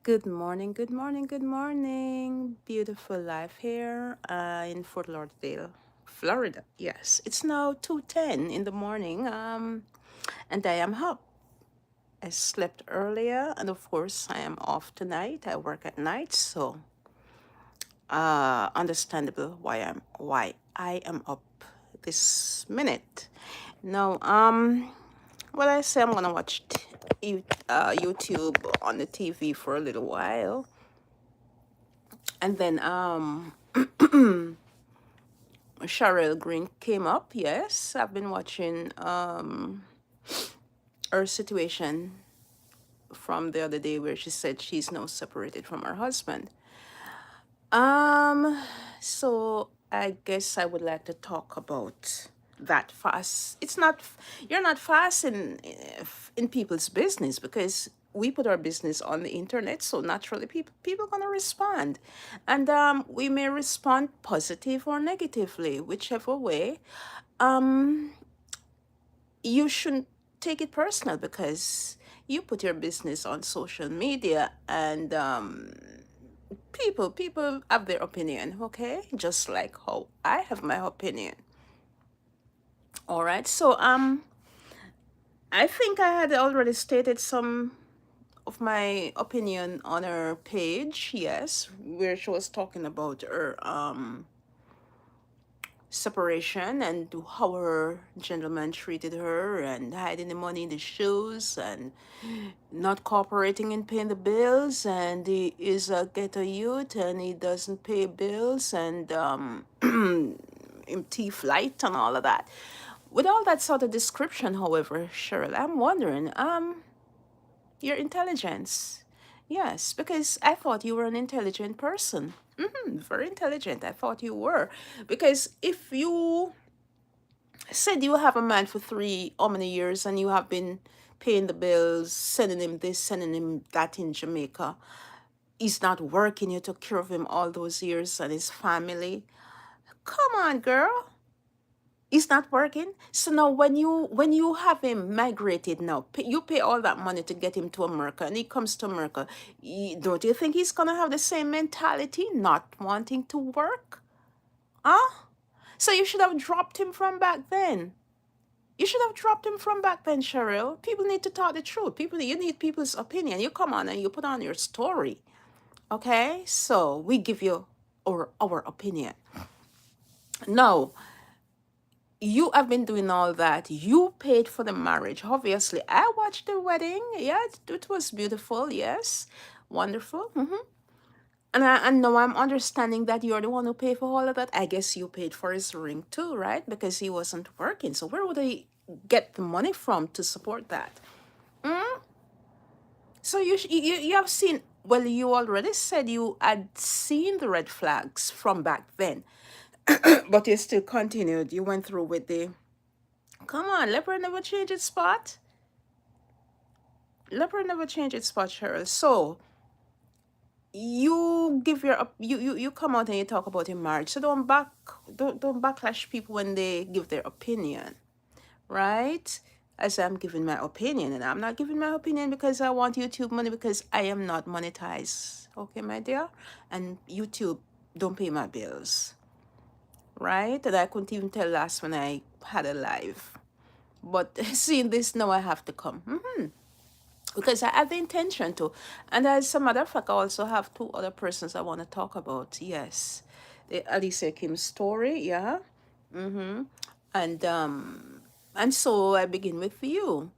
Good morning, good morning, good morning. Beautiful life here in Fort Lauderdale, Florida. Yes, it's now 2:10 in the morning. And I am up. I slept earlier, and of course, I am off tonight. I work at night, so understandable why I am up this minute. Now, well, I say I'm gonna watch YouTube on the TV for a little while, and then Cheryl Green came up. Yes, I've been watching her situation from the other day where she said she's now separated from her husband. Um, so I guess I would like to talk about that fast. It's not you're not fast in people's business because we put our business on the internet, so naturally people gonna respond, and we may respond positive or negatively, whichever way. Um, you shouldn't take it personal because you put your business on social media and people have their opinion, okay, just like how I have my opinion. All right, so I think I had already stated some of my opinion on her page, yes, where she was talking about her separation and how her gentleman treated her and hiding the money in the shoes and not cooperating in paying the bills, and he is a ghetto youth and he doesn't pay bills, and him thief light and all of that. With all that sort of description, however, Cheryl, I'm wondering, your intelligence. Yes, because I thought you were an intelligent person. Very intelligent. I thought you were. Because if you said you have a man for three how many years and you have been paying the bills, sending him this, sending him that in Jamaica, he's not working, you took care of him all those years and his family. Come on, girl. He's not working. So now when you have him migrated now, you pay all that money to get him to America and he comes to America. Don't you think he's gonna have the same mentality, not wanting to work? Huh? So you should have dropped him from back then. You should have dropped him from back then, Cheryl. People need to talk the truth. You need people's opinion. You come on and you put on your story. Okay? So we give you our opinion. No, you have been doing all that. You paid for the marriage. Obviously, I watched the wedding. Yeah, it was beautiful. Yes, wonderful. And now I'm understanding that you're the one who paid for all of that. I guess you paid for his ring too, right? Because he wasn't working. So where would he get the money from to support that? So you have seen. Well, you already said you had seen the red flags from back then, but you still continued. You went through with the. Come on, leopard never change its spot. Leopard never change its spot, Cheryl. So you give your you come out and you talk about your marriage. So don't backlash people when they give their opinion, right? As I'm giving my opinion, and I'm not giving my opinion because I want YouTube money, because I am not monetized. Okay, my dear, and YouTube don't pay my bills, right? And I couldn't even tell last when I had a live. But seeing this now, I have to come. Because I have the intention to. And as a matter of fact, I also have two other persons I want to talk about. Yes, the Alicia Kim story, yeah, and so I begin with you.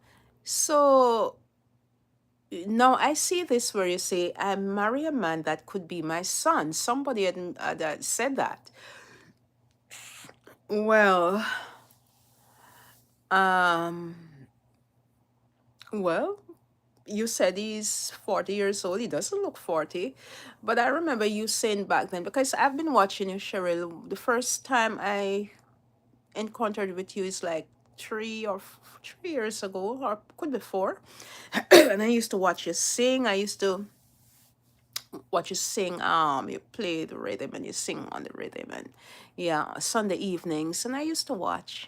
So now I see this where you say I marry a man that could be my son. Somebody that said that. Well, um, well, you said he's 40 years old. He doesn't look 40. But I remember you saying back then, because I've been watching you, Cheryl. The first time I encountered with you is like 3 years ago, or could be four. And I used to watch you sing. I used to watch you sing. You play the rhythm and you sing on the rhythm. And yeah, Sunday evenings. And I used to watch.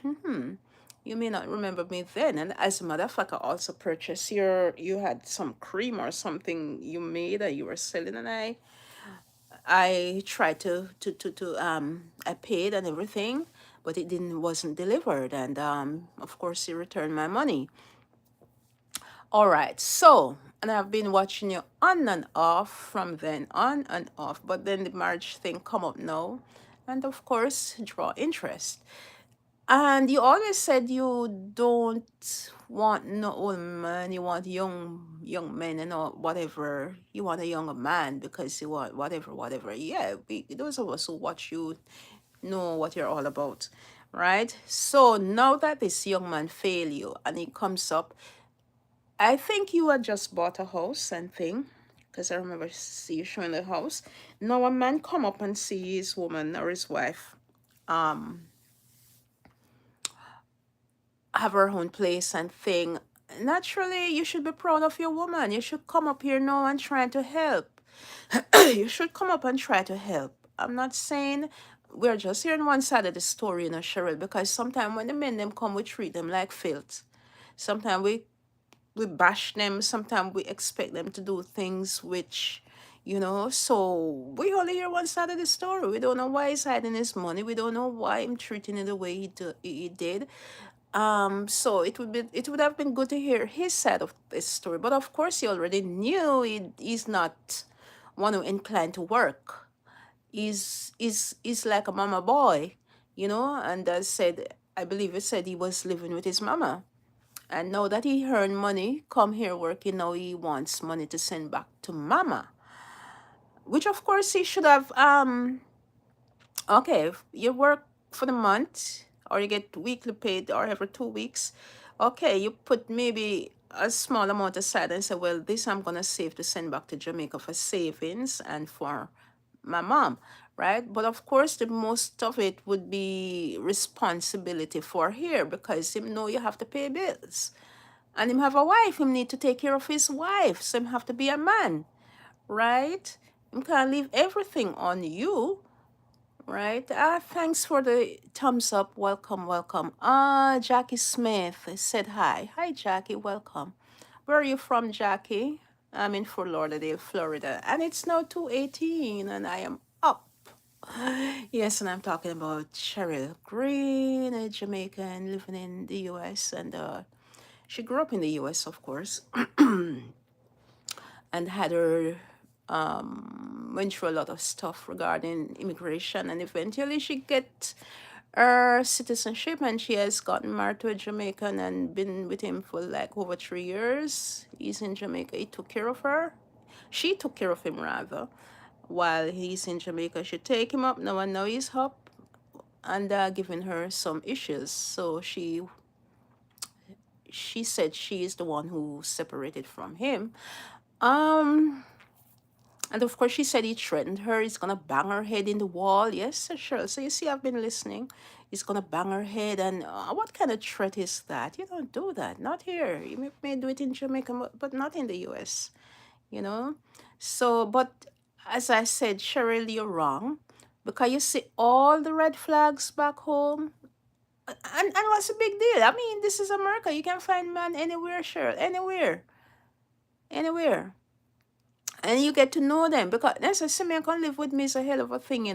You may not remember me then. And as a matter of fact, I also purchased you had some cream or something you made that you were selling, and I tried to I paid and everything, but it didn't wasn't delivered, and of course you returned my money. All right, so and I've been watching you on and off from then on and off, but then the marriage thing come up now, and of course draw interest. And you always said you don't want no old man, you want young men and all whatever. You want a younger man because you want whatever. Yeah, those of us who watch you know what you're all about, right? So now that this young man fail you and he comes up, I think you had just bought a house and thing, because I remember see you showing the house. Now a man come up and see his woman or his wife have her own place and thing. Naturally, you should be proud of your woman. You should come up here now and try to help. You should come up and try to help. I'm not saying we're just hearing one side of the story, Cheryl, because sometimes when the men them come, we treat them like filth. Sometimes we bash them. Sometimes we expect them to do things which, so we only hear one side of the story. We don't know why he's hiding his money. We don't know why I'm treating it the way he did. So it would have been good to hear his side of this story. But of course, he already knew he's not one who inclined to work. He's like a mama boy, and as said, I believe it said he was living with his mama. And now that he earned money, come here working, now he wants money to send back to mama. Which of course he should have okay, if you work for the month or you get weekly paid or every 2 weeks, okay, you put maybe a small amount aside and say, well, this I'm gonna save to send back to Jamaica for savings and for my mom, right? But of course, the most of it would be responsibility for here because him know you have to pay bills. And him have a wife, him need to take care of his wife, so him have to be a man, right? Him can't leave everything on you, right? Thanks for the thumbs up. Welcome, welcome. Jackie Smith said hi. Hi, Jackie. Welcome. Where are you from, Jackie? I'm in Fort Lauderdale, Florida, and it's now 2:18, and I am up. Yes, and I'm talking about Cheryl Green, a Jamaican living in the U.S. and she grew up in the U.S., of course, and had her went through a lot of stuff regarding immigration, and eventually she get her citizenship, and she has gotten married to a Jamaican and been with him for like over 3 years. He's in Jamaica. He took care of her. She took care of him rather, while he's in Jamaica. She take him up now, and now he's up and giving her some issues. So she said she is the one who separated from him. Um, And of course, she said he threatened her. He's gonna bang her head in the wall. Yes, sure. So you see, I've been listening. He's gonna bang her head. And what kind of threat is that? You don't do that. Not here. You may do it in Jamaica, but not in the U.S. You know. So, but as I said, Cheryl, you're wrong, because you see all the red flags back home. And what's the big deal? I mean, this is America. You can find man anywhere, Cheryl. Anywhere. Anywhere. And you get to know them because that's a see me and can live with me is a hell of a thing.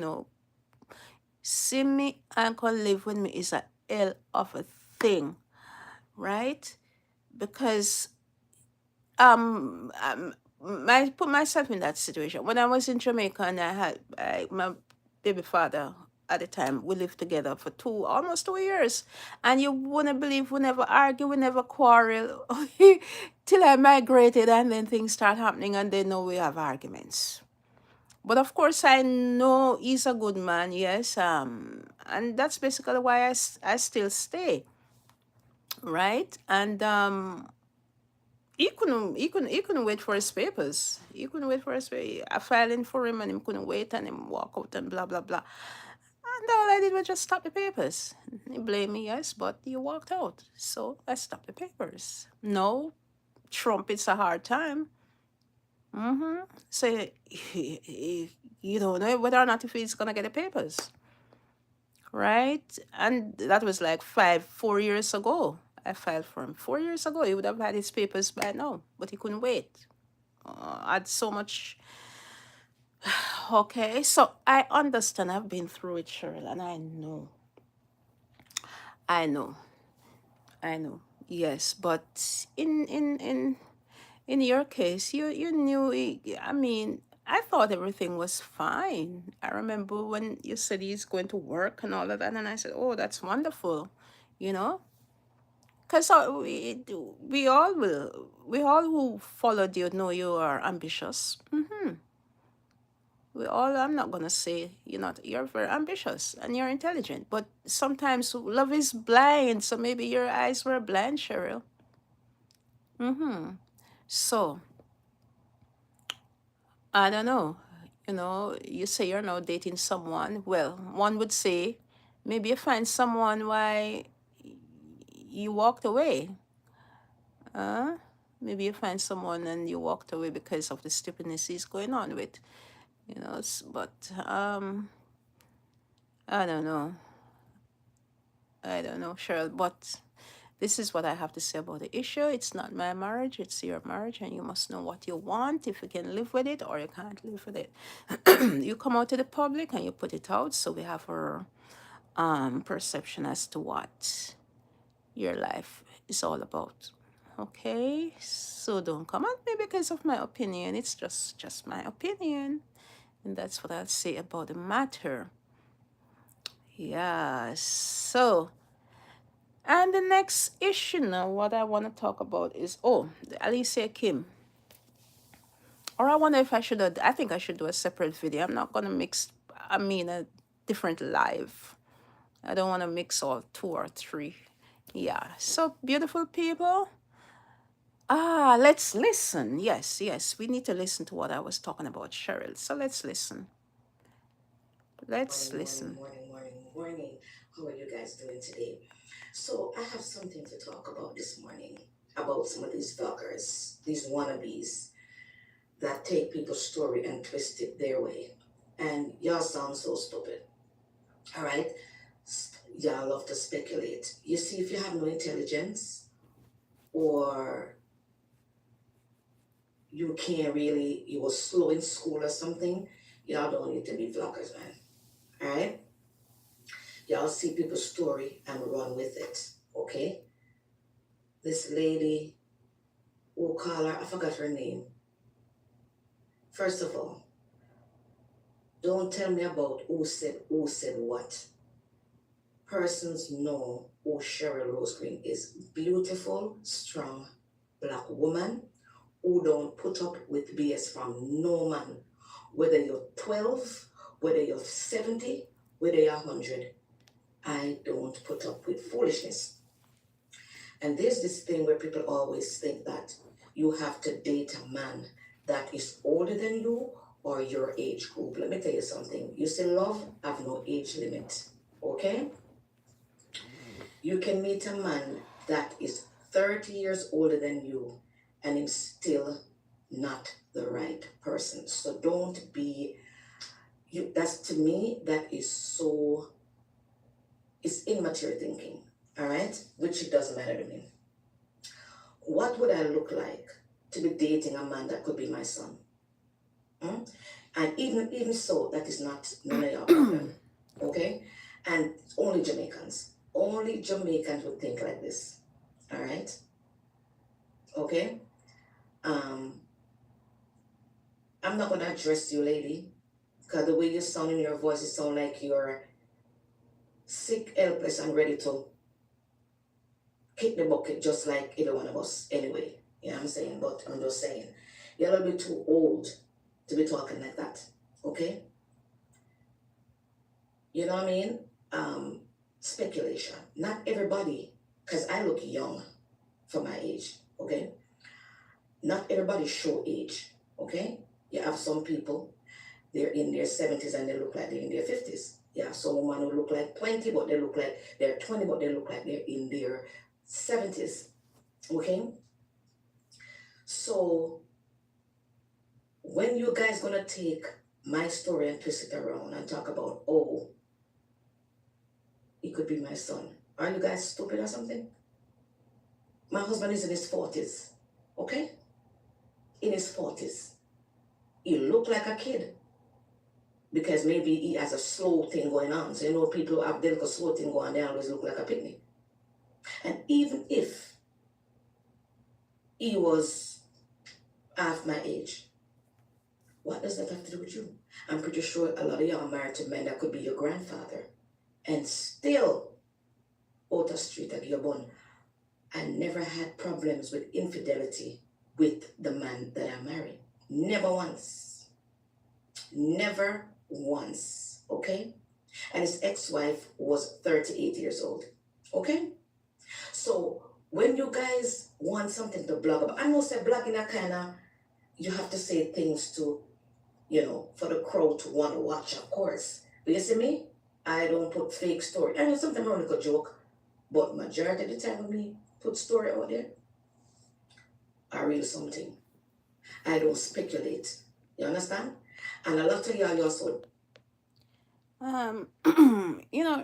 See me and can live with me is a hell of a thing, right? Because I put myself in that situation when I was in Jamaica and I had my baby father at the time. We lived together for almost 2 years, and you wouldn't believe we never argue, we never quarrel, till I migrated, and then things start happening, and then now we have arguments. But of course, I know he's a good man, yes, and that's basically why I still stay, right? And he couldn't wait for his papers. He couldn't wait for his papers. I filed in for him and he couldn't wait and him walk out and blah blah blah. And all I did was just stop the papers. He blamed me, yes, but you walked out. So I stopped the papers. No, Trump, it's a hard time. So you don't know whether or not if he's gonna get the papers. right? And that was like 4 years ago. I filed for him 4 years ago. He would have had his papers by now, but he couldn't wait. I had so much. Okay, so I understand. I've been through it, Cheryl, and I know, I know. Yes, but in your case, you knew. I mean, I thought everything was fine. I remember when you said he's going to work and all of that, and I said, "Oh, that's wonderful," you know, because we all who followed you know you are ambitious. We all. I'm not gonna say you're not. You're very ambitious and you're intelligent, but sometimes love is blind. So maybe your eyes were blind, Cheryl. So I don't know. You say you're now dating someone. Well, one would say maybe you find someone why you walked away. Huh? Maybe you find someone and you walked away because of the stupidness he's going on with. But I don't know. I don't know, Cheryl. But this is what I have to say about the issue. It's not my marriage, it's your marriage, and you must know what you want, if you can live with it or you can't live with it. You come out to the public and you put it out, so we have our perception as to what your life is all about. Okay, so don't come at me because of my opinion. It's just my opinion, and that's what I'll say about the matter. Yeah. So, and the next issue now, what I want to talk about is the Alicia Kim. Or I wonder if I should. I think I should do a separate video. I'm not gonna mix. I mean, a different live. I don't want to mix all two or three. Yeah. So beautiful people. Let's listen. Yes, yes. We need to listen to what I was talking about, Cheryl. So let's listen. Let's listen. Morning. How are you guys doing today? So I have something to talk about this morning about some of these vloggers, these wannabes that take people's story and twist it their way. And y'all sound so stupid. All right? Y'all love to speculate. You see, if you have no intelligence or you can't really, you were slow in school or something, y'all don't need to be vloggers, man. All right? Y'all see people's story and run with it. Okay? This lady, we'll call her, I forgot her name. First of all, don't tell me about who said what. Persons know who Cheryl Rose Green is. Beautiful, strong, black woman who don't put up with BS from no man. Whether you're 12, whether you're 70, whether you're 100. I don't put up with foolishness. And there's this thing where people always think that you have to date a man that is older than you or your age group. Let me tell you something. You say love have no age limit. Okay? You can meet a man that is 30 years older than you and he's still not the right person. So don't be you that's to me, that is so it's immature thinking. All right? Which it doesn't matter to me. What would I look like to be dating a man that could be my son? Hmm? And even so, that is not none of your problem. Okay? And only Jamaicans. Only Jamaicans would think like this. All right? Okay? Um, I'm not gonna address you, lady, because the way you sound in your voice, it sound like you're sick, helpless, and ready to kick the bucket just like either one of us anyway. You know what I'm saying? But I'm just saying, you're a little bit too old to be talking like that. Okay? You know what I mean? Speculation. Not everybody, because I look young for my age, okay? Not everybody show age, okay? You have some people, they're in their 70s and they look like they're in their 50s. Yeah, some women who look like 20, but they look like they're 20, but they look like they're in their 70s, okay? So when you guys gonna take my story and twist it around and talk about, oh, He could be my son. Are you guys stupid or something? My husband is in his 40s. Okay? In his 40s. He look like a kid because maybe he has a slow thing going on. So you know people who have a slow thing going, they always look like a picnic. And even if he was half my age, what does that have to do with you? I'm pretty sure a lot of y'all married to men that could be your grandfather and still out the street at your bun. I never had problems with infidelity with the man that I married. Never once. Never once. Okay? And his ex-wife was 38 years old. Okay? So when you guys want something to blog about, I know say blogging a kind of, you have to say things to, for the crowd to want to watch, of course. But you see me? I don't put fake story. I know sometimes I make a joke, but majority of the time when me put story out there, I real something. I don't speculate. You understand? And a lot of y'all also.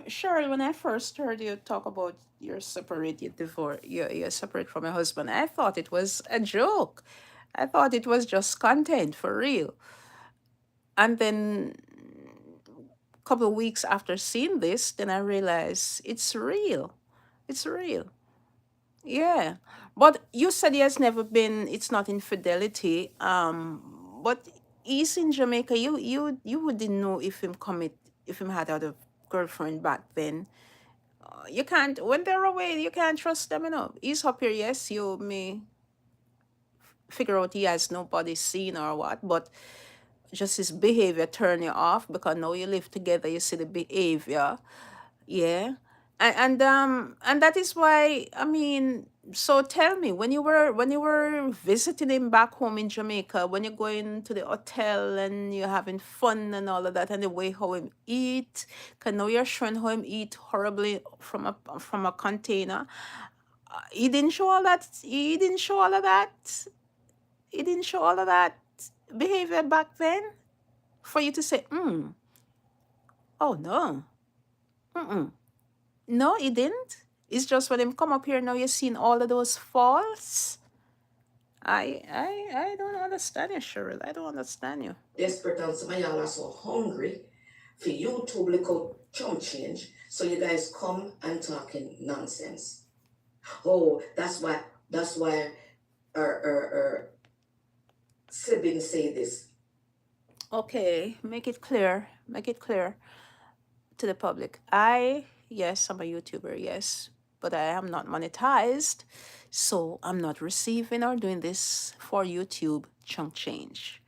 Cheryl, when I first heard you talk about you're separated before you're separate from your husband, I thought it was a joke. I thought it was just content for real. And then a couple of weeks after seeing this, then I realized it's real. It's real. Yeah. But you said he has never been, it's not infidelity. But he's in Jamaica. You wouldn't know if him had other girlfriend back then. You can't when they're away, you can't trust them, He's up here, yes, you may figure out he has nobody seen or what, but just his behavior turn you off because now you live together, you see the behavior. Yeah. And that is why, I mean, so tell me, when you were visiting him back home in Jamaica, when you're going to the hotel and you're having fun and all of that, and the way how him eat, can now you're showing how him eat horribly from a container. He didn't show all that. He didn't show all of that. He didn't show all of that behavior back then for you to say, oh no. Mm-mm. No, he didn't. It's just when him come up here now you're seeing all of those faults. I don't understand you, Cheryl. I don't understand you. Desperate and some of y'all are so hungry for YouTube little chum change. So you guys come and talking nonsense. Oh, that's why our sibling say this. Okay, make it clear. Make it clear to the public. Yes, I'm a YouTuber, yes, but I am not monetized. So I'm not receiving or doing this for YouTube chunk change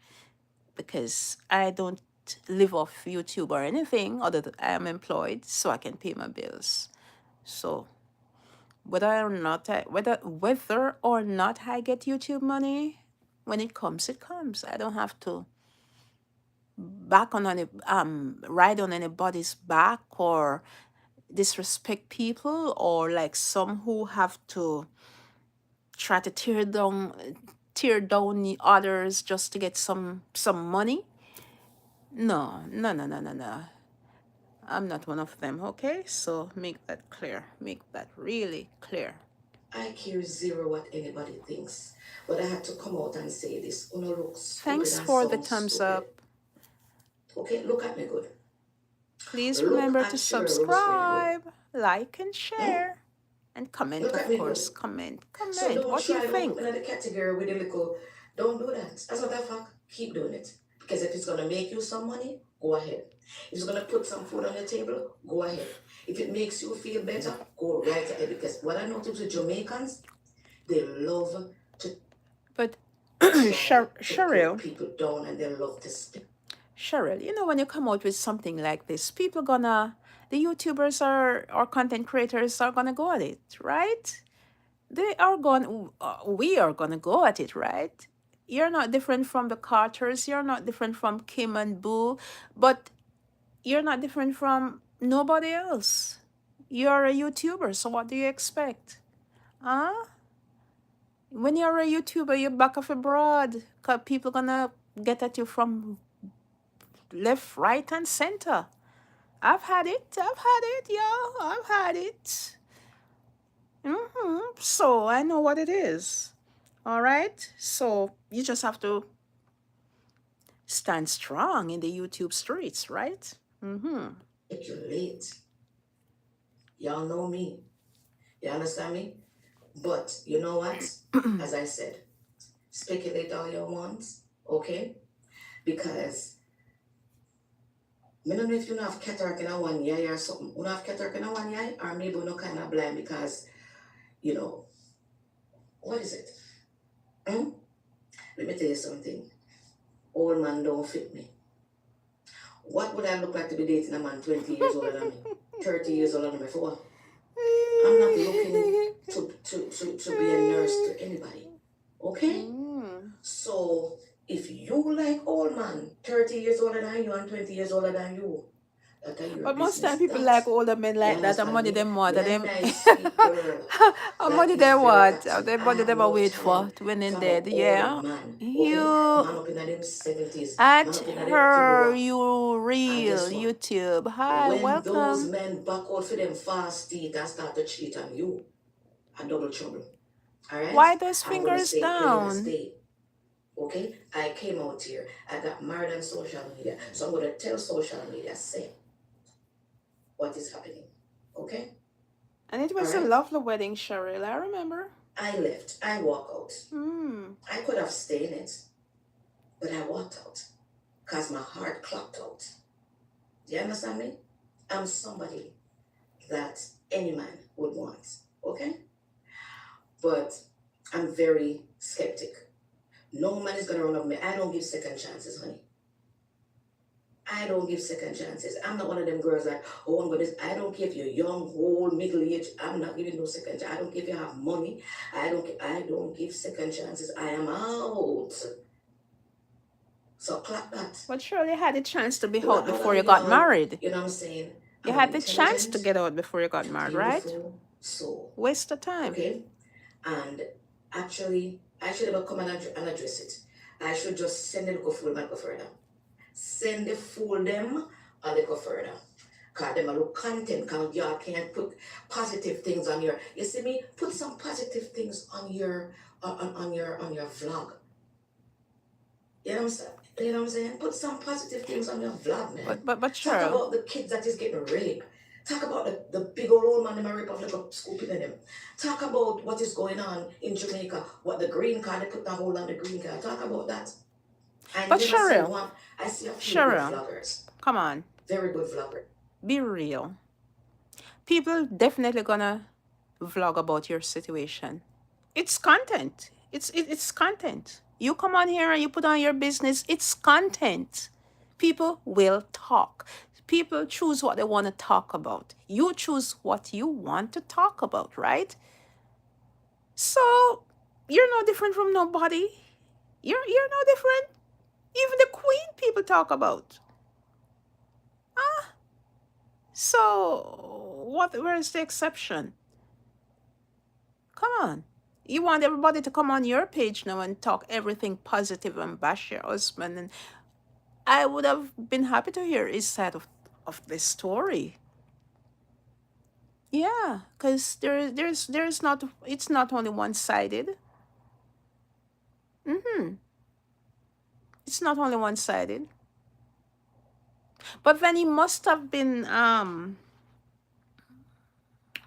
because I don't live off YouTube or anything other than I am employed so I can pay my bills. So whether or not I get YouTube money, when it comes, it comes. I don't have to back on any ride on anybody's back or disrespect people or like some who have to try to tear down the others just to get some money. No, no, no, no, no, no. I'm not one of them, okay? So make that clear. Make that really clear. I care zero what anybody thinks, but I had to come out and say this. Uno look stupid Thanks and for the sound thumbs stupid. up. Okay, look at me good. Please Look remember at to Cheryl Rosemary good. subscribe, like, and Hmm? share. And comment, Look at of me good. course. Comment. So Comment. don't What do you try to put think? me in the category with a little. Don't do that. As a matter of fact, keep doing it. Because if it's gonna make you some money, go ahead. If it's gonna put some food on your table, go ahead. If it makes you feel better, go right ahead. Because what I notice with Jamaicans, they love to But try to put Cheryl, people down and they love to speak. Cheryl, when you come out with something like this, the YouTubers or content creators are gonna go at it, right? We are gonna go at it, right? You're not different from the Carters. You're not different from Kim and Boo, but you're not different from nobody else. You're a YouTuber, so what do you expect? Huh? When you're a YouTuber, you're back of abroad. Cause people gonna get at you from left, right, and center. I've had it. I've had it, y'all. I've had it. So I know what it is. All right. So you just have to stand strong in the YouTube streets, right? Speculate. Y'all know me. You understand me? But you know what? As I said, speculate all you want, okay? Because I don't know if you don't have cataract in a one eye or something. You don't have cataract in a one eye, or maybe you're not kind of blind because, you know, what is it? Hmm? Let me tell you something. Old man don't fit me. What would I look like to be dating a man 20 years older than me? 30 years older than me for what? I'm not looking to be a nurse to anybody. Okay? So if you like old man, 30 years older than you and 20 years older than you, that are your But most time business. people That, like older men you like that. And understand money me? them what? Me And a them nice, sweet girl and that money is them very what? And active. them I money have them a no wait for time when they for no dead. old Yeah. man. Okay? Man You up in them 70s, man at up in them her Timber. you And real guess what? YouTube. Hi, When those welcome. men back out for them fast teeth and start to cheat on you, a double trouble. All right? Why those I'm gonna fingers stay clean and down? stay. Okay? I came out here. I got married on social media. So I'm gonna tell social media, say what is happening. Okay? And it All was a right? lovely wedding, Cheryl. I remember. I left. I walk out. Hmm. I could have stayed in it, but I walked out. Because my heart clocked out. Do you understand me? I'm somebody that any man would want. Okay? But I'm very skeptic. No man is gonna run up me. I don't give second chances, honey. I don't give second chances. I'm not one of them girls that, oh, I'm gonna. I don't care if you're young, old, middle age. I'm not giving no second chance. I don't care if you have money. I don't give second chances. I am out. So clap that. But surely you had the chance to be Do out not know before that you got y'all. married. You know what I'm saying? You I'm an had the chance to intelligent, get out before you got married, right? beautiful soul. Waste of time. Okay, and actually, I should never come and address it. I should just send it go full and go further. Send the fool them and they go further. Cause them a look content, cause y'all can't put positive things on your. You see me? Put some positive things on your on your vlog. You know what I'm saying? You know what I'm saying? Put some positive things on your vlog, man. But Talk Cheryl, about the kids that is getting raped. Talk about the big old man in my rape of like a scooping in them. Talk about what is going on in Jamaica, what the green card, they put a hold on the green card. Talk about that. I but never see Cheryl, one. I see a few good Cheryl, vloggers. come on, Very good vloggers. be real. People definitely gonna vlog about your situation. It's content. It's content. You come on here and you put on your business. It's content. People will talk. People choose what they want to talk about. You choose what you want to talk about, right? So you're no different from nobody. You're no different. Even the queen people talk about. So where's the exception? Come on. You want everybody to come on your page now and talk everything positive and bash your husband, and I would have been happy to hear his side of this story. Yeah, because there's not, it's not only one sided. It's not only one sided. But then he must have been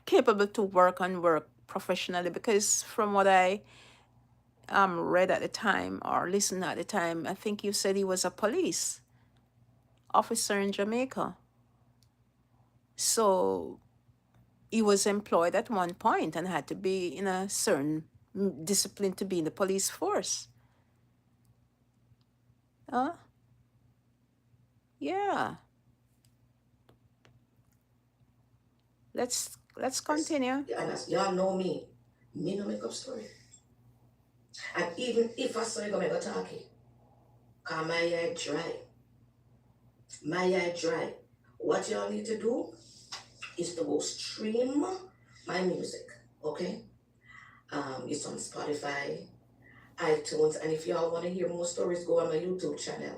capable to work and work professionally, because from what I read at the time or listened at the time, I think you said he was a police officer in Jamaica. So he was employed at one point and had to be in a certain discipline to be in the police force. Uh, yeah. Let's continue. Yeah, and as y'all know me, me no make up story. And even if I saw you gonna make a talkie, cause my eye dry. My eye dry. What y'all need to do is to go stream my music. Okay? It's on Spotify, iTunes, and if y'all want to hear more stories, go on my YouTube channel.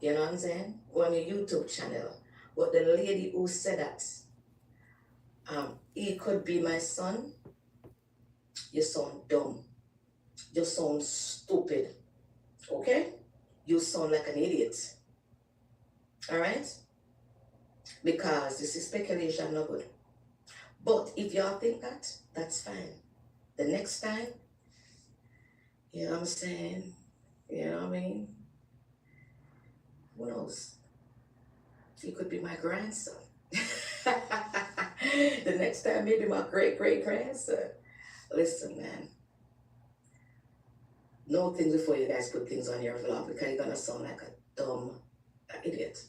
You know what I'm saying? Go on your YouTube channel. But the lady who said that, he could be my son, you sound dumb. You sound stupid. Okay? You sound like an idiot. Alright? Because this is speculation, no good. But if y'all think that, that's fine. The next time, you know what I'm saying? You know what I mean? Who knows? He could be my grandson. The next time, maybe my great great grandson. Listen, man. Know things before you guys put things on your vlog because you're gonna sound like a dumb idiot.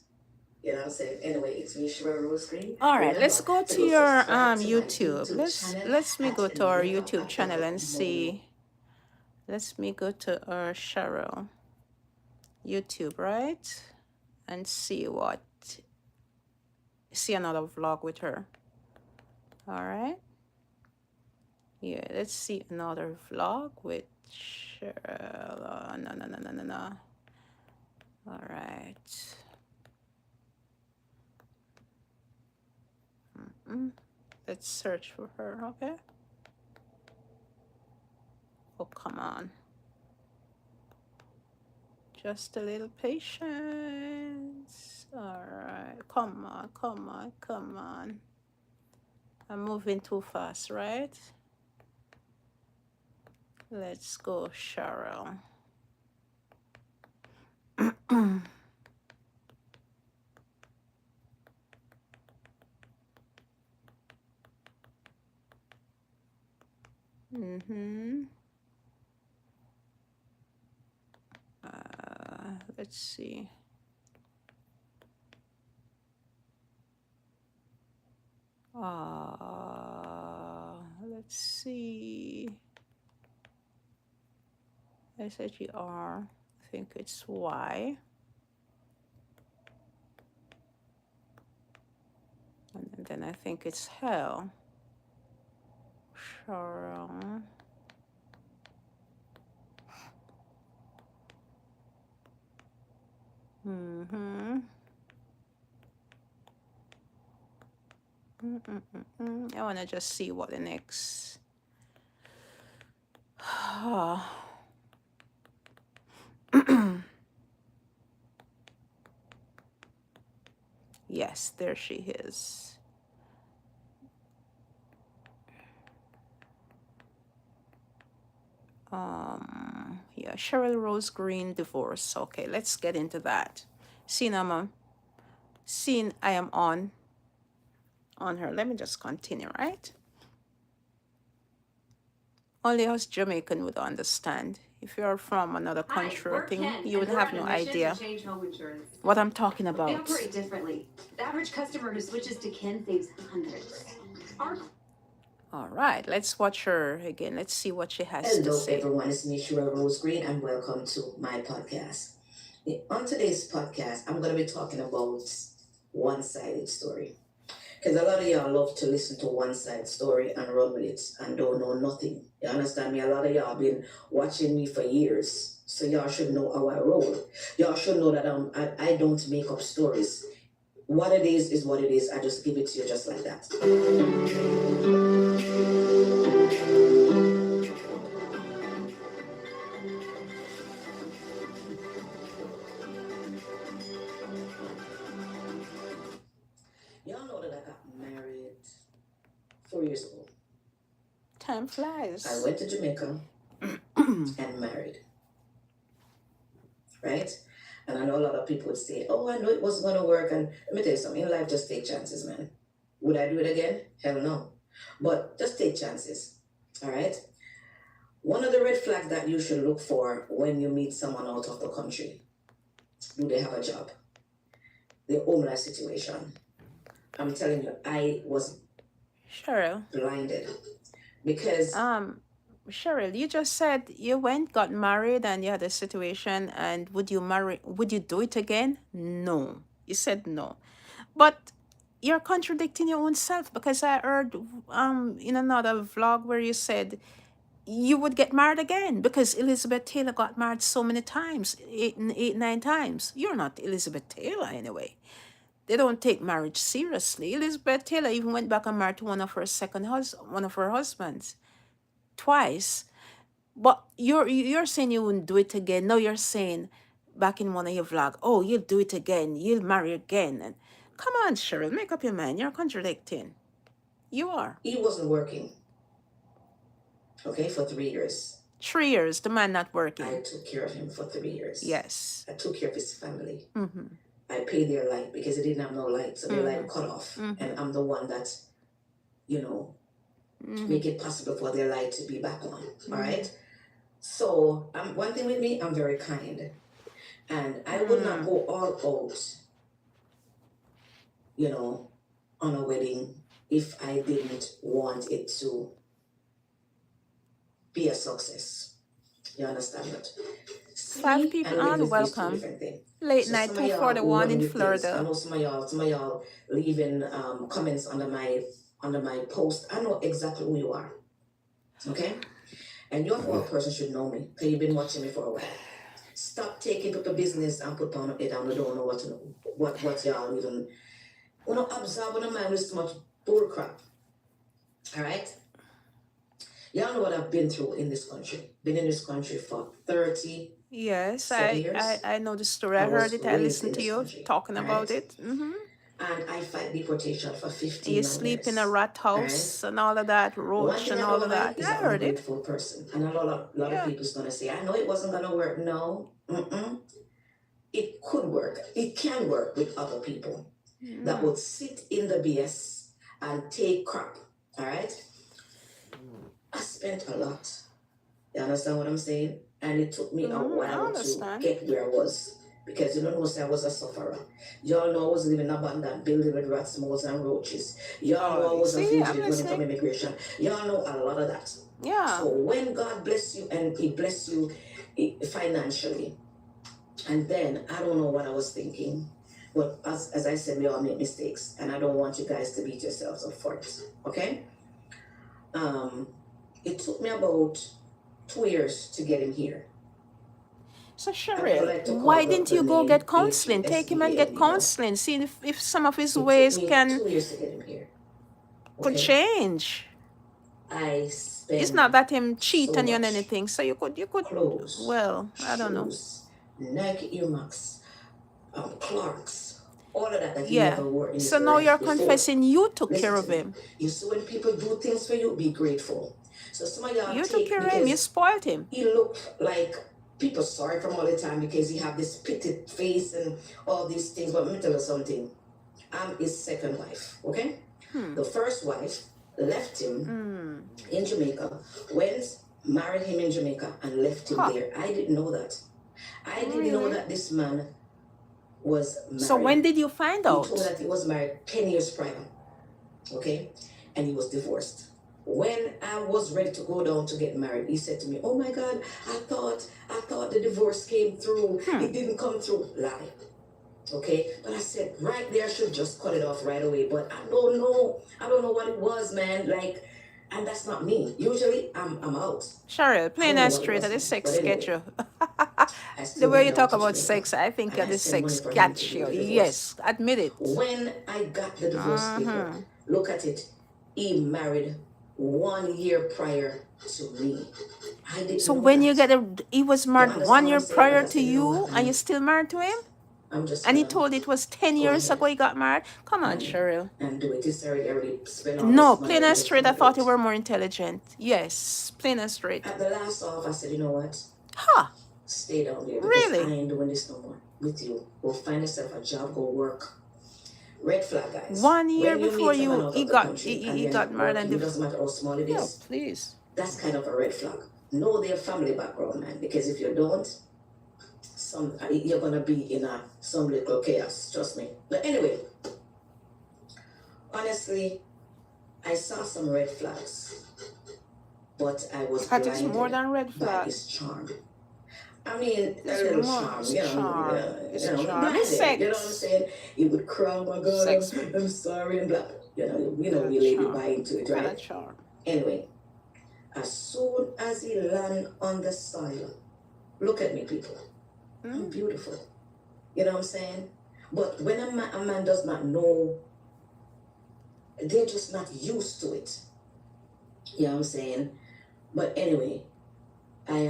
You know what I'm saying? Anyway, it's me, Sherelle Rose Green. All right, let's Remember go to to go your subscribe to my YouTube. YouTube channel Let's me go at to our Never YouTube a channel Dull and Moment. see. Let's me go to our Cheryl YouTube, right? And see another vlog with her. All right. Yeah, let's see another vlog with Cheryl. No. All right. Let's search for her, okay? Oh, come on. Just a little patience. All right. Come on. I'm moving too fast, right? Let's go, Cheryl. Let's see. Let's see. SHER. I think it's Y. And then I think it's hell. Cheryl. I want to just see what the next. Yes, there she is. Yeah, Cheryl Rose Green divorce. Okay, let's get into that. Scene I am on her. Let me just continue, right? Only us Jamaican would understand. If you're from another country or thing, you would have no idea what I'm talking about. They operate differently. The average customer who switches to Ken saves hundreds. All right, let's watch her again. Let's see what she has to Hello, say. everyone. It's me, Sherelle Rose Green, and welcome to my podcast. On today's podcast, I'm going to be talking about one-sided story. Because a lot of y'all love to listen to one-sided story and run with it and don't know nothing. You understand me? A lot of y'all been watching me for years, so y'all should know how I roll. Y'all should know that I don't make up stories. What it is what it is. I just give it to you just like that. Y'all know that I got married 4 years ago. Time flies. I went to Jamaica and married. Right? And I know a lot of people would say, oh, I know it wasn't going to work. And let me tell you something, in life, just take chances, man. Would I do it again? Hell no. But just take chances. All right? One of the red flags that you should look for when you meet someone out of the country, do they have a job? Their home life situation. I'm telling you, I was Cheryl. blinded. Because Cheryl, you just said you got married and you had a situation, and would you do it again? No. You said no. But you're contradicting your own self, because I heard in another vlog where you said you would get married again because Elizabeth Taylor got married so many times, 9 times. You're not Elizabeth Taylor anyway. They don't take marriage seriously. Elizabeth Taylor even went back and married to one of her husbands twice. But you're saying you wouldn't do it again. No, you're saying back in one of your vlog, oh, you'll do it again. You'll marry again. And come on, Cheryl, make up your mind. You're contradicting. You are. He wasn't working, okay, for 3 years. 3 years, the man not I working. took care of him for 3 years. Yes. I took care of his family. Mm-hmm. I paid their light because they didn't have no light, so their light Mm-hmm. cut off. Mm-hmm. And I'm the one that, you know, Mm-hmm. make it possible for their light to be back on. Mm-hmm. All right. So one thing with me, I'm very kind, and I would not go all out, you know, on a wedding if I didn't want it to be a success. You understand that? 5 See people and live on, is two welcome. different things. Late So night some of y'all who 241 run in with things, I Florida. know some of y'all leaving comments under my post. I know exactly who you are. Okay? And your whole person should know me, because you've been watching me for a while. Stop taking people business and put down it down. I don't know what y'all even absorb on the mind with too much bull crap. All right? Y'all know what I've been through in this country. Been in this country for 30 Yes, 7 years. I know the story. I I heard was it. I raised listened in to this you country. talking All about right? it. Mm-hmm. And I fight deportation for You 15 sleep in a years. rat All right? house and all of that, One roach thing and I all don't of like that. is I an heard it. ungrateful person. And a lot of Yeah. people's going to say, I know it wasn't going to work. No. It could work. It can work with other people that Mm. would sit in the BS and take crap. All right? I spent a lot. You understand what I'm saying? And it took me a I while to understand. get where I was. Because you don't know, say I was a sufferer. Y'all know I was living in an abandoned building with rats, moles, and roaches. Y'all know I Oh, was a see, I'm fugitive running from listening. immigration. Y'all know a lot of that. Yeah. So when God bless you and He bless you financially, and then I don't know what I was thinking, but as I said, we all make mistakes, and I don't want you guys to beat yourselves up for it. Okay? It took me about 2 years to get him here. So I would Cheryl, like to why call didn't the you go name get counseling? Take him and get HUSBAL, counseling. See if some of his It took ways me can 2 years to get him here. could Okay? change. I It's not spend that him cheat so on you on much. anything. So you could Clothes, well, I don't know. shoes, Nike Air Max, Clarks, all of that he Yeah. never wore in his So now life you're before. confessing you took Listen care to of me. him. You see, when people do things for you, be grateful. So some of y'all You took take, care of him. You because spoiled him. he looked like people sorry for him all the time because he have this pitted face and all these things. But let me tell you something. I'm his second wife, okay? The first wife left him in Jamaica, went, married him in Jamaica, and left him Huh. there. I didn't know that. I didn't know Really? that this man was married. So when did you find He told me out? that he was married 10 years prior, okay? And he was divorced. When I was ready to go down to get married, he said to me, oh my God, I thought the divorce came through. It didn't come through. Lie. Okay? But I said, right there, I should just cut it off right away. But I don't know. I don't know what it was, man. Like, and that's not me. Usually, I'm out. Cheryl, plain know and what it straight, was, the man. sex But anyway, get you. I The still way went you down talk to about Jamaica, sex, I think and I the sent sex money for him got to do you. the divorce. Yes, admit it. When I got the divorce paper, look at it. He married 1 year prior to me. I didn't So know when that. you he was You married understand 1 what year I'm saying? But prior I to said, you know you, what, and man? you're still married to him? I'm just And he gonna told it was 10 go years ahead ago he got married? Come on, Cheryl. and do it. It's already spent all No, this money plain and and just straight, I come thought you out. were more intelligent. Yes, plain and straight. At the last off, I said, you know what? Huh, Stay down there because really? I ain't doing this no more with you. Go find yourself a job, go work. Red flag, guys. 1 year When you before meet a man out he of the got country and he then got married working, and it doesn't matter how small it yeah, is, please. that's kind of a red flag. Know their family background, man, because if you don't, you're gonna be in some little chaos. Trust me. But anyway, honestly, I saw some red flags, but I was That is more blinded than red by flag. his charm. I mean, a It's little more, charm, it's you know, charm. It's charm. It's blinded, sex. you know what I'm saying? He would cry, oh my God, Sex. I'm sorry, and blah. You know, we Kind lady charm. buy into it, Kind right? charm. Anyway, as soon as he land on the soil, look at me, people. I'm beautiful. You know what I'm saying? But when a man does not know, they're just not used to it. You know what I'm saying? But anyway, I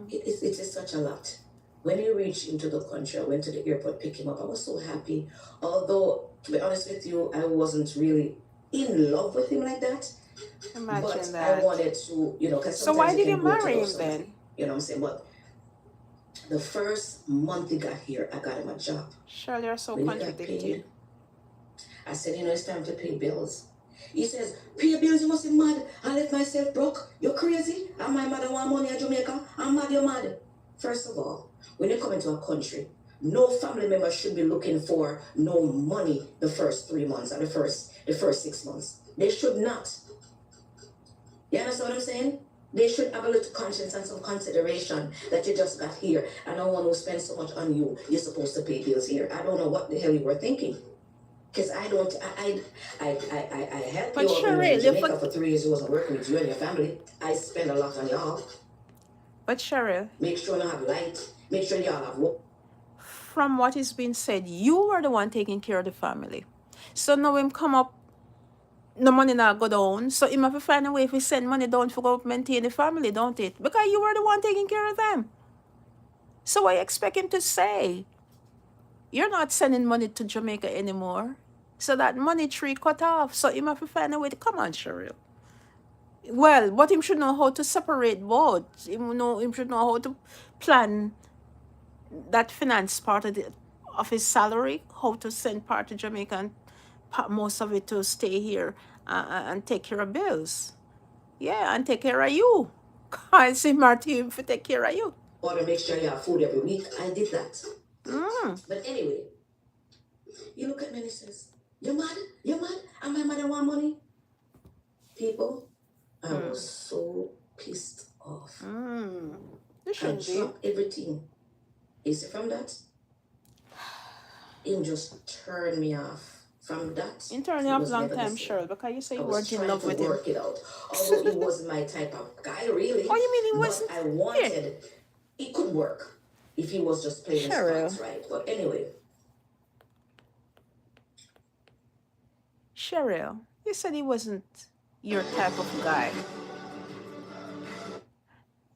it's just such a lot. When he reached into the country, I went to the airport, pick him up. I was so happy. Although, to be honest with you, I wasn't really in love with him like that. Imagine But I that. wanted to, because So why sometimes you did you can grow to marry love him somebody. then? You know what I'm saying? But the first month he got here, I got him a job. Shirley, you're so When he got contradicting. paid, I said, it's time to pay bills. He says, pay bills, you must be mad. I left myself broke. You're crazy. And my mother want money in Jamaica. I'm mad, you're mad. First of all, when you come into a country, no family member should be looking for no money the first 3 months or the first 6 months. They should not. You understand what I'm saying? They should have a little conscience and some consideration that you just got here and no one who spends so much on you, you're supposed to pay bills here. I don't know what the hell you were thinking. Because I helped But you out when you were in Cheryl, Jamaica for 3 years. You wasn't working with you and your family. I spend a lot on y'all. But Cheryl, Make sure you have light. Make sure y'all have work. from what is being said, you were the one taking care of the family. So now him come up, the money not go down. So him have to find a way if he send money down for go maintain the family, don't it? Because you were the one taking care of them. So I expect him to say, you're not sending money to Jamaica anymore. So that money tree cut off. So him have to find a way to come on, Cheryl. Well, but him should know how to separate both. Him should know how to plan that finance part of his salary, how to send part to Jamaica and most of it to stay here and take care of bills. Yeah, and take care of you. I say Martin to take care of you. Order, make sure you have food every week. I did that. But anyway, you look at me and he says, you're mad? You're mad? And my mother want money? People, I was so pissed off. You I shouldn't be. dropped everything. You see from that? It just turned me off. From that, You turned it off was long never the time, same. Cheryl, because you say I you was weren't in trying love to with him. work it out. Although he wasn't my type of guy, really. Oh, you mean he But wasn't? I wanted, it could work if he was just playing his Cheryl. cards right. But anyway, Cheryl, you said he wasn't your type of guy.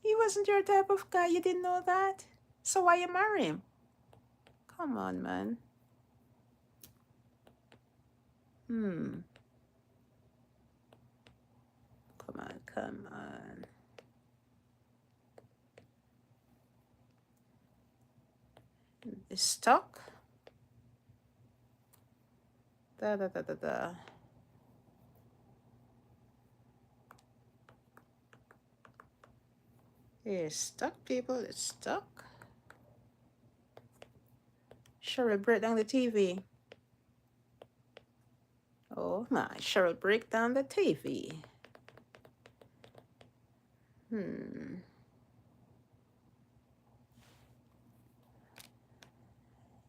He wasn't your type of guy. You didn't know that? So why you marry him? Come on, man. Come on. It's stuck. Da. It's stuck, people. It's stuck. Cheryl, break down the TV. Oh my, Cheryl, break down the TV.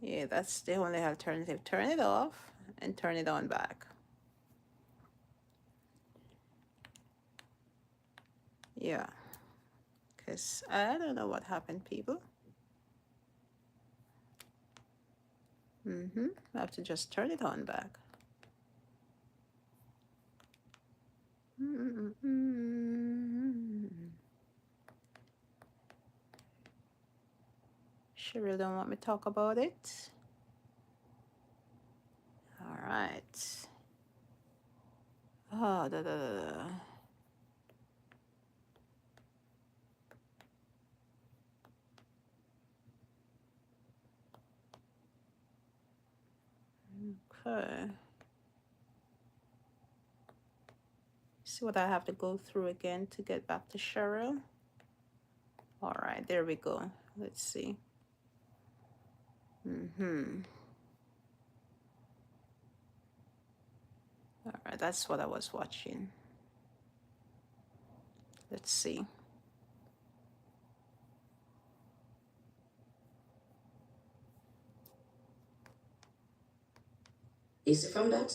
Yeah, that's the only alternative. Turn it off and turn it on back. Yeah. Because I don't know what happened, people. I have to just turn it on back. Cheryl don't want me to talk about it. All right. Oh, Okay. See what I have to go through again to get back to Cheryl. All right, there we go. Let's see. All right, that's what I was watching. Let's see. you see from that?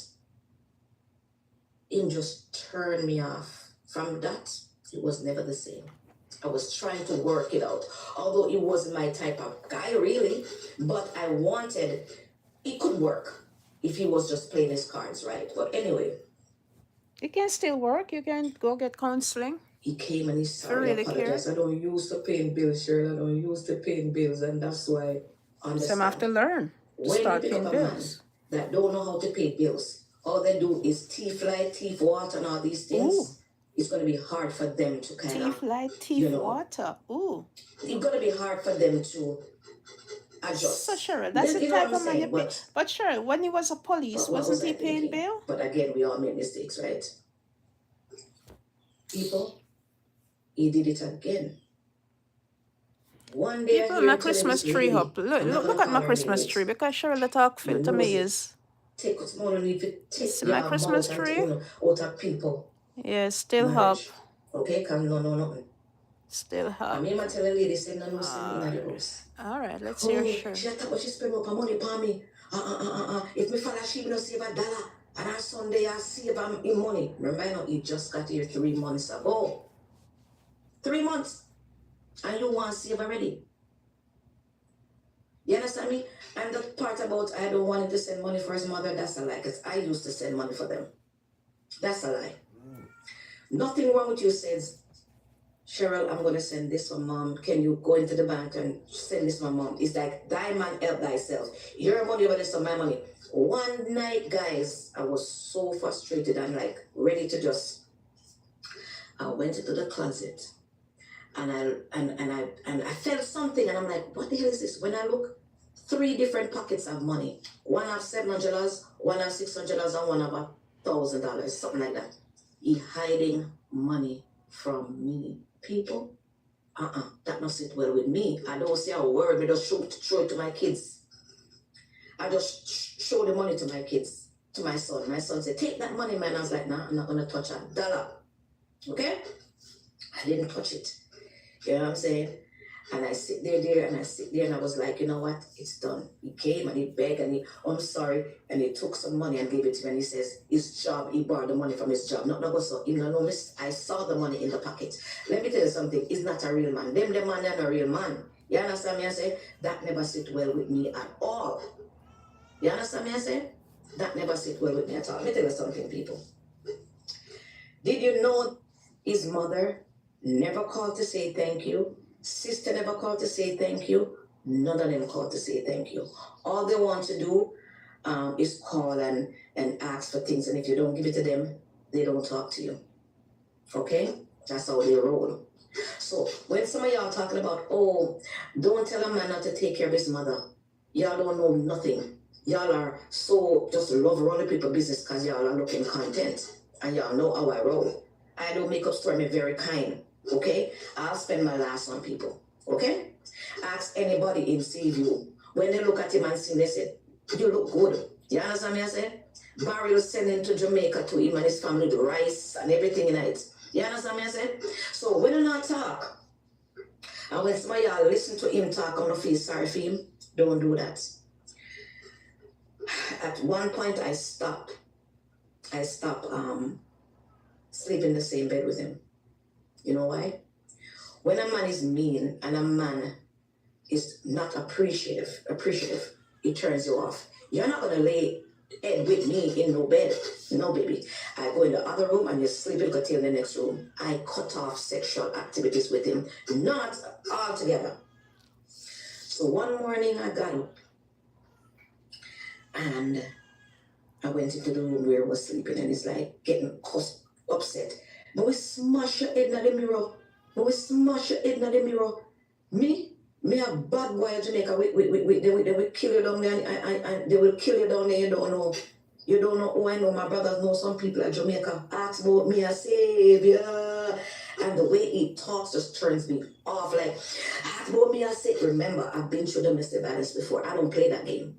It just turned me off. From that, it was never the same. I was trying to work it out. Although it wasn't my type of guy, really. But I wanted, it could work if he was just playing his cards right. But anyway, It can still work. You can go get counseling he came and he if you sorry, really care. apologized. I don't use to paying bills, Cheryl. I don't use to paying bills, and that's why I Some have to understand. learn to When you start pick paying up a man bills. that don't know how to pay bills, all they do is thief light, thief water, and all these Ooh, things, it's going to be hard for them to kind of, teeth light, you teeth know, water. Ooh. it's going to be hard for them to So adjust. Cheryl, that's the You know what type I'm of man you saying? pay. But Cheryl, when he was a police, But what wasn't was I he paying thinking? bill? But again, we all make mistakes, right? People, he did it again. One day I People, hear my him telling Christmas this tree lady, up. Look, I'm not look, gonna look at call my her name, Christmas it. tree because Cheryl, the talk You feel to me nosy. is, Take what's more than if you you take see my your Christmas mouth and tree? out of people Yeah, still up. marriage. Okay, come no nothing. Still I up. mean, I tell a lady, say, no, send me in the Alright. house. Alright, let's hear Oh, Cheryl. she thought she spend up her money upon me. If me father, she no save $1. And on Sunday, I save him money. Remember, I know he just got here 3 months ago. 3 months. And you want to save already. You understand me? And the part about I don't want him to send money for his mother, that's a lie. Because I used to send money for them. That's a lie. Nothing wrong with you says, Cheryl, I'm going to send this for mom. Can you go into the bank and send this for mom? It's like, thy man help thyself. Your money over this, so my money. One night, guys, I was so frustrated and like ready to just, I went into the closet and I felt something and I'm like, what the hell is this? When I look, 3 different pockets of money. One have $700, one have $600, and one have $1,000, something like that. He hiding money from me. People, that not sit well with me. I don't say a word, I just show it to my kids. I just show the money to my kids, to my son. My son said, take that money, man. I was like, nah, I'm not gonna touch $1. Okay? I didn't touch it. You know what I'm saying? And I sit there and I was like, you know what? It's done. He came and he begged and I'm sorry, and he took some money and gave it to me and he says, his job, he borrowed the money from his job. No, so miss, I saw the money in the pocket. Let me tell you something, he's not a real man. Them the man are a real man. You understand me I say? That never sit well with me at all. You understand me I say? That never sit well with me at all. Let me tell you something, people. Did you know his mother never called to say thank you? Sister never called to say thank you. None of them called to say thank you. All they want to do is call and ask for things. And if you don't give it to them, they don't talk to you. Okay? That's how they roll. So when some of y'all talking about, oh, don't tell a man not to take care of his mother. Y'all don't know nothing. Y'all are so just love running people business because y'all are looking content. And y'all know how I roll. I don't make up story, I'm very kind. Okay? I'll spend my last on people. Okay? Ask anybody in Seaview. When they look at him and see, they say, you look good. You understand me I say? Barry was sending to Jamaica to him and his family the rice and everything in it. You understand me I say? So when you not talk, and when some of y'all listen to him talk, I'm gonna feel sorry for him. Don't do that. At one point I stopped sleep in the same bed with him. You know why? When a man is mean and a man is not appreciative, it turns you off. You're not gonna lay head with me in no bed. No, baby. I go in the other room and you sleep in the next room. I cut off sexual activities with him, not altogether. So one morning I got up and I went into the room where he was sleeping and he's like getting upset. But we smash your head in the mirror. Me a bad boy in Jamaica. They will kill you down there and they will kill you down there. You don't know. You don't know who I know. My brothers know some people at Jamaica. Ask about me a savior. And the way he talks just turns me off. Like, ask about me a savior. Remember, I've been through domestic violence before. I don't play that game.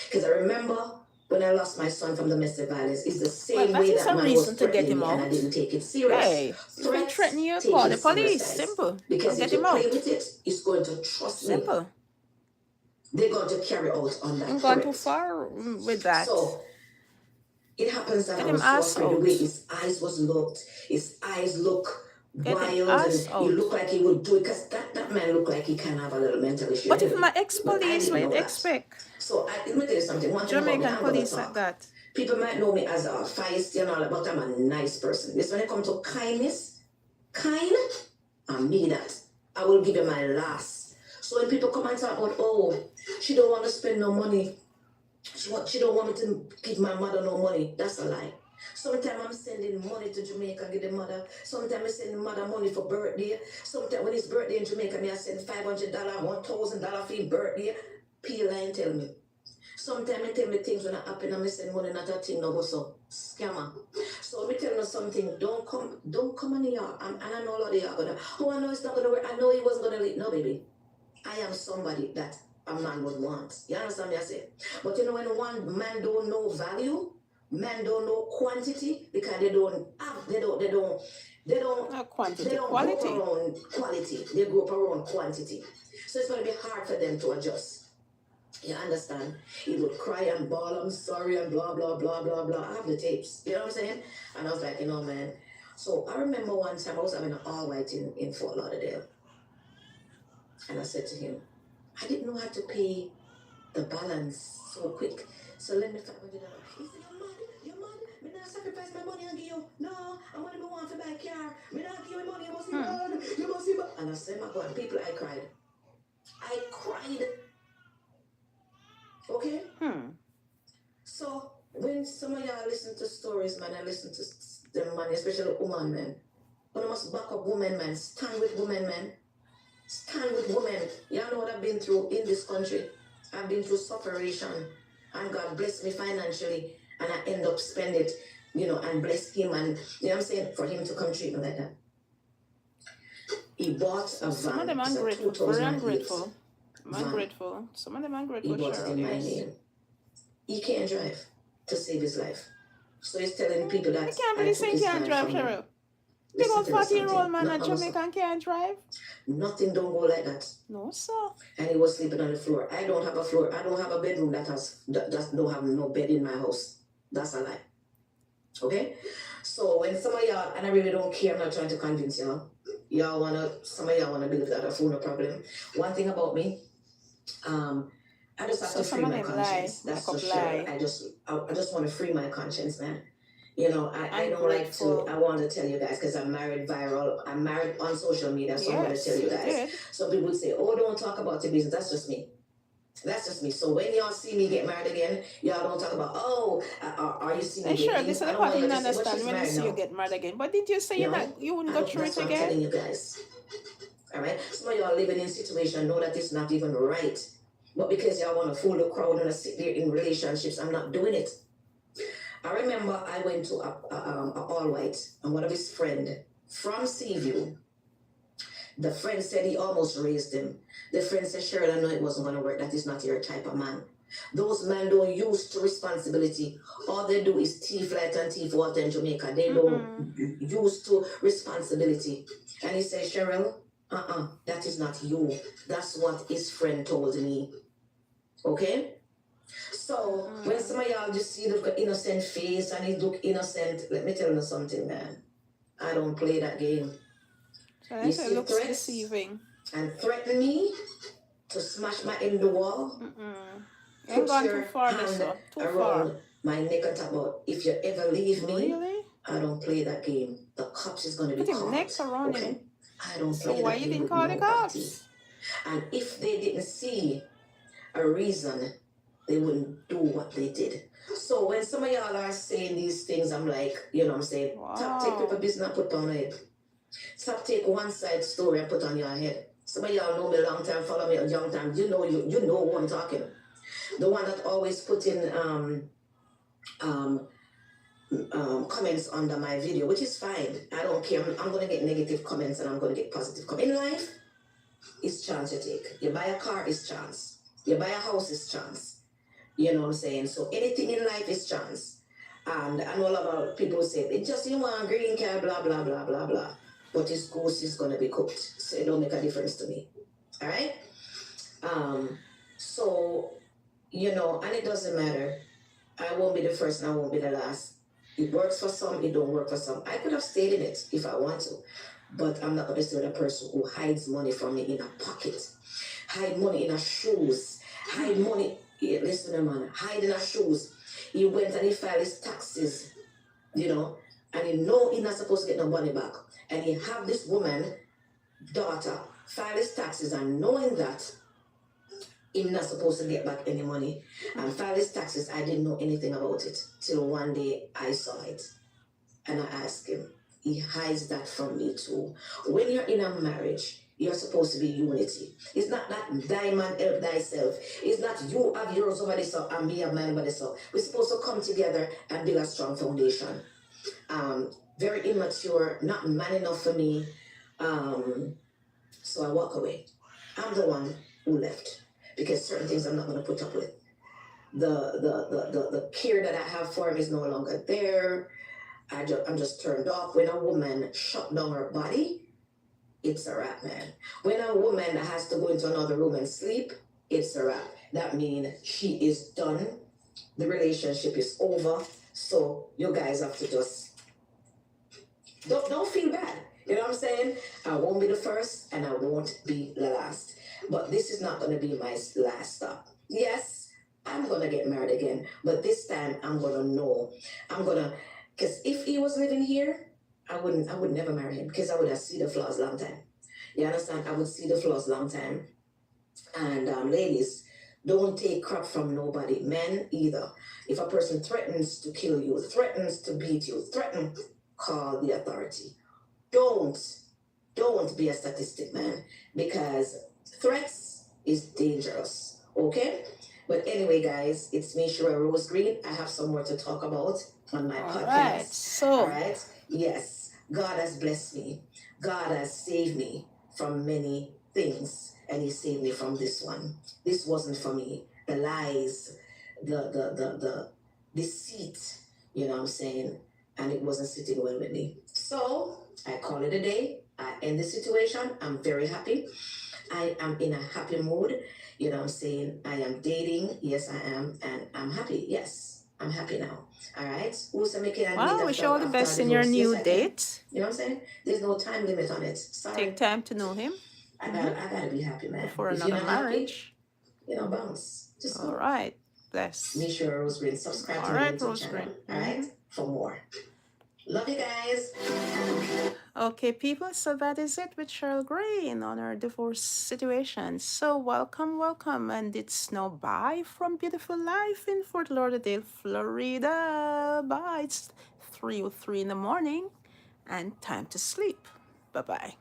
Because I remember when I lost my son from domestic violence, it's the same Well, way that is that a man was reason to get threatening him me and I out. didn't take it serious. Hey, if they Threats, threaten you, take call it the serious, police. guys. Simple. Because And if get you him play out. with it, it's going to trust me. Simple. They're going to carry out on that I'm gone too threat. far with that. So it happens that Get I him was so ass afraid the way out. his eyes was looked. His eyes look getting wild us and he out. look like he would do it because that man look like he can have a little mental issue But if anyway. my But I ex-police, didn't what know you that. expect? So let me tell you something. One thing about me, Jamaican I'm gonna police like talk. that. People might know me as a feisty and all that, but I'm a nice person. This when it comes to kindness, I mean that. I will give you my last. So when people come and talk about, oh, she don't want to spend no money. She don't want me to give my mother no money. That's a lie. Sometimes I'm sending money to Jamaica, give the mother. Sometimes I send mother money for birthday. Sometimes when it's birthday in Jamaica, I send $500, $1,000 for your birthday. Peel and tell me. Sometimes I tell me things when I happen and I send money, not a thing no go so. Scammer. So let me tell you something. Don't come on here. And I know a lot of you are gonna, oh, I know it's not gonna work. I know he wasn't gonna leave. No, baby. I am somebody that a man would want. You understand me? I say. But you know when one man don't know value, man don't know quantity because they don't Quantity, grow quality. around quality. They grow up around quantity. So it's gonna be hard for them to adjust. You understand? He would cry and bawl, I'm sorry, and blah, blah, blah, blah, blah. I have the tapes. You know what I'm saying? And I was like, you know, man. So I remember one time I was having an all white in Fort Lauderdale. And I said to him, I didn't know how to pay the balance so quick. So lend me $500. He said, you're mad. Me not sacrifice my money and give you. No, I want to want to buy a car. Me not give you money, you must be bad. You must be bad. And I said, my God, people, I cried. Okay? So when some of y'all listen to stories, man, I listen to them, man, especially woman, man. When I must back up women, man. Stand with women, man. Stand with women. Y'all know what I've been through in this country. I've been through separation. And God blessed me financially. And I end up spending it, and bless him. And, you know what I'm saying? For him to come treat me like that. He bought a van. Some of them are ungrateful, very ungrateful. Ungrateful. Some of them are ungrateful. He bought it in my name. He can't drive to save his life. So he's telling people that I can't believe he can't drive, Cheryl. Big old 40-year-old man at Jamaica can't drive. Nothing don't go like that. No, sir. And he was sleeping on the floor. I don't have a floor. I don't have a bedroom that don't have no bed in my house. That's a lie. Okay? So when some of y'all, and I really don't care, I'm not trying to convince y'all. Some of y'all wanna believe that I found a problem. One thing about me, I just have to free my conscience. That's for sure. I just want to free my conscience, man. I don't like to. I want to tell you guys because I'm married on social media, so I'm going to tell you guys. Some people would say, "Oh, don't talk about your business." That's just me. So when y'all see me get married again, y'all don't talk about, "Oh, are you seeing me?" Sure, this is the part you don't understand when you see you get married again. But did you say you wouldn't go through it again? I'm telling you guys. All right. Some of y'all living in a situation know that it's not even right. But because y'all want to fool the crowd and sit there in relationships, I'm not doing it. I remember I went to a all-white, and one of his friends from Seaview, the friend said he almost raised him. The friend said, Cheryl, I know it wasn't going to work. That is not your type of man. Those men don't use to responsibility. All they do is thief light and thief water in Jamaica. They don't use to responsibility. And he said, Cheryl, that is not you. That's what his friend told me. Okay? So, when some of y'all just see the innocent face and he look innocent, let me tell you something, man. I don't play that game. So you see looks deceiving. And threaten me to smash my head in the wall. Ain't gone too far, around my neck and talk about, if you ever leave me, really? I don't play that game. The cops is going to be called. Neck around him. I don't play that game. So why you didn't call the cops? And if they didn't see a reason, they wouldn't do what they did. So when some of y'all are saying these things, I'm like, you know what I'm saying? Wow. Stop take people business and put on head. Stop take one side story and put on your head. Some of y'all know me a long time, follow me a long time. You know who I'm talking. The one that always put in comments under my video, which is fine. I don't care. I'm going to get negative comments and I'm going to get positive comments. In life, it's chance you take. You buy a car, it's chance. You buy a house, it's chance. You know what I'm saying? So anything in life is chance. And I know a lot of people say, it's just you want a green card, blah, blah, blah, blah, blah. But his goose is going to be cooked. So it don't make a difference to me. All right? So, and it doesn't matter. I won't be the first and I won't be the last. It works for some, it don't work for some. I could have stayed in it if I want to. But I'm not going to stay with a person who hides money from me in a pocket, hide money in her shoes, hide money. Yeah, listen to man, hide in her shoes. He went and he filed his taxes, you know, and he know he's not supposed to get no money back. And he have this woman, daughter, file his taxes and knowing that he's not supposed to get back any money and file his taxes. I didn't know anything about it till one day I saw it. And I asked him, he hides that from me too. When you're in a marriage, you're supposed to be unity. It's not that diamond help thyself. It's not you have yours over this and me have mine over this. We're supposed to come together and build a strong foundation. Very immature, not man enough for me. So I walk away. I'm the one who left because certain things I'm not going to put up with. The care that I have for him is no longer there. I'm just turned off. When a woman shut down her body, it's a wrap, man. When a woman has to go into another room and sleep, it's a wrap. That means she is done. The relationship is over. So you guys have to just don't feel bad. You know what I'm saying? I won't be the first and I won't be the last. But this is not going to be my last stop. Yes, I'm going to get married again. But this time I'm going to know. Because if he was living here, I would never marry him because I would have seen the flaws long time. You understand? I would see the flaws long time. And ladies, don't take crap from nobody. Men either. If a person threatens to kill you, threatens to beat you, call the authority. Don't be a statistic, man, because threats is dangerous. Okay? But anyway, guys, it's me, Shira Rose Green. I have some more to talk about on my podcast. Right. So, All right. Yes, God has blessed me. God has saved me from many things, and He saved me from this one. This wasn't for me. The lies, the deceit. You know what I'm saying? And it wasn't sitting well with me. So I call it a day. I end the situation. I'm very happy. I am in a happy mood. You know what I'm saying? I am dating. Yes, I am. And I'm happy. Yes, I'm happy now. All right? Who's making a well, wish you all the best in your new date. You know what I'm saying? There's no time limit on it. Sorry. Take time to know him I gotta be happy, man. before If another you're not happy, marriage. bounce. Just go. All right. Bless. Make sure Rose Green subscribe All to my right, YouTube Rose channel. Green. All right? For more. Love you guys. Okay, people, so that is it with Cheryl Green on her divorce situation. So welcome, and it's now bye from Beautiful Life in Fort Lauderdale, Florida. Bye. It's 3:03 in the morning and time to sleep. Bye-bye.